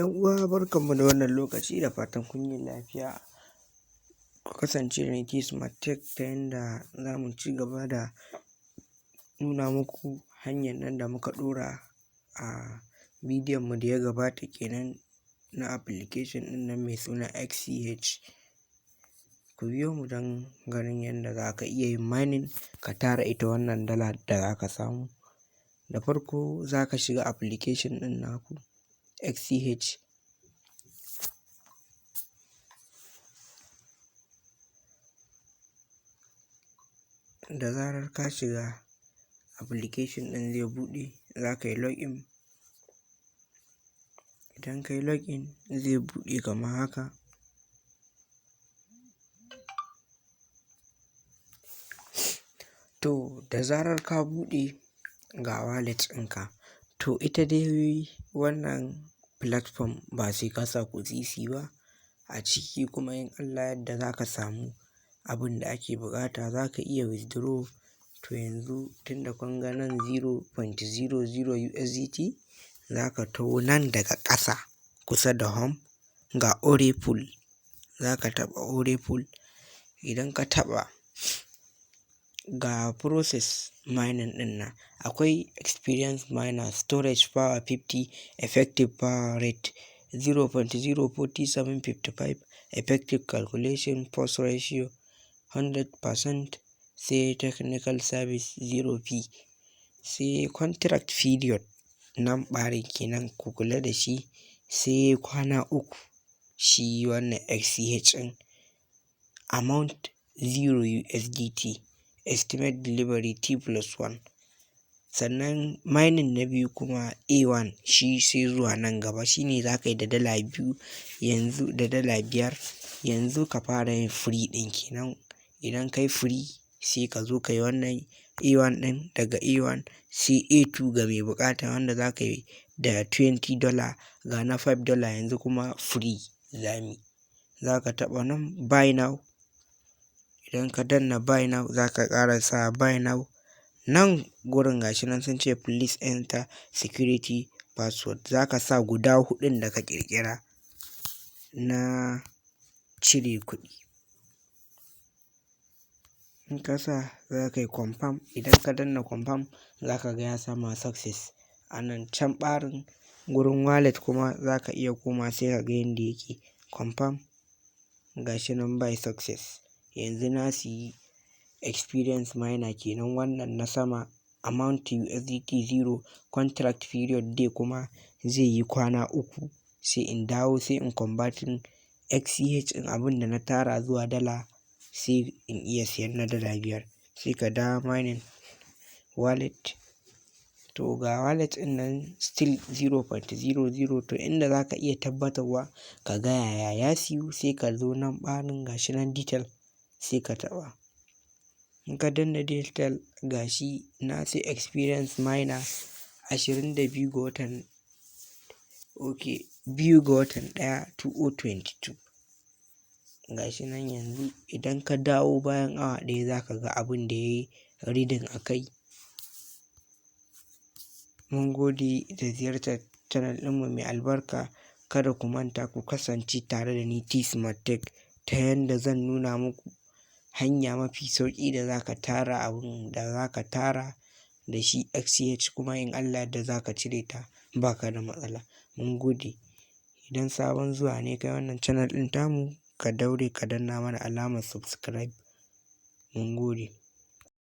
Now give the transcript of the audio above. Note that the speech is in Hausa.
'Yan uwa barkanmu da wannan lokaci da fatan kun yi lafiya. Ku kasance da ni Smart Tech ta yanda za mu ci gaba da nuna muku hanyar nan da muka ɗora a bidiyon mu da ya gabata kenan na application ɗin nan mai suna XCH. Ku biyo mu don ganin yadda za ka iya yin mining ka tara ita wannan dala da za ka samu. Da farko za ka shiga application ɗin naku XCH. Da zarar ka shiga application ɗin zai buɗe, za ka yi login. Idan ka yi login zai buɗe kamar haka. To da zarar ka buɗe ga wallet ɗinka. To ita dai wannan platform ba sai ka sa sisi ba a ciki, kuma in Allah ya yarda za ka samu abin da ake buƙata. Za ka iya withdraw. To yanzu tunda kun ga nan 0.00 USDT, za ka taho nan daga ƙasa kusa da home ga ore pool. Za ka taɓa ore pool. Idan ka taɓa ga process mining ɗin nan, akwai experience miner, storage power 50, effective power rate 0.04755, effective calculation force ratio 100%, sai technical service 0p, sai contract period nan ɓarin kenan ku kula da shi, sai kwana uku shi wannan XCH ɗin, amount 0 USDT, estimate delivery T+1. Sannan mining na biyu kuma A1, shi sai zuwa nan gaba, shine za ka yi da dala 2 yanzu da dala 5. Yanzu ka fara yin free ɗin kenan. Idan kai free sai ka zo ka yi wannan A1 ɗin. Daga A1 sai A2 ga mai buƙata, wanda za ka yi da $20 ga na $5 yanzu kuma free zami. Za ka taɓa nan buy now. Idan ka danna buy now za ka ƙara sa buy now. Nan gurin gashi nan sun ce please enter security password. Za ka sa guda huɗun da ka ƙirƙira na cire kuɗi. In ka sa za ka yi confirm. Idan ka danna confirm za ka ga ya sama success. A nan can ɓarin gurin wallet kuma za ka iya koma sai ka ga yanda yake confirm. Gashi nan by success. Yanzu na siyi experience miner kenan wannan na sama, amount USDT 0, contract period dai kuma zai yi kwana uku. Sai in dawo sai in converting XCH ɗin abin da na tara zuwa dala, sai in iya siyan na dala 5. Sai ka dawo mining wallet. To ga wallet ɗin nan still 0.00. To inda za ka iya tabbatarwa ka ga yaya ya siyu, sai ka zo nan ɓarin gashi nan detail sai ka taɓa. In ka danna detail gashi na sai experience miner 22 ga watan 2 ga watan 1 2022. Gashi nan yanzu idan ka dawo bayan awa ɗaya za ka ga abin da ya yi reading a kai. Mun gode da ziyartar channel ɗinmu mai albarka. Kada ku manta ku kasance tare da ni Smart Tech ta yanda zan nuna muku hanya mafi sauƙi da za ka tara abin da za ka tara da shi XCH, kuma in Allah da za ka cire ta ba ka da matsala. Mun gode. Idan sabon zuwa ne kai wannan channel ɗin tamu, ka daure ka danna mana alamar subscribe. Mun gode.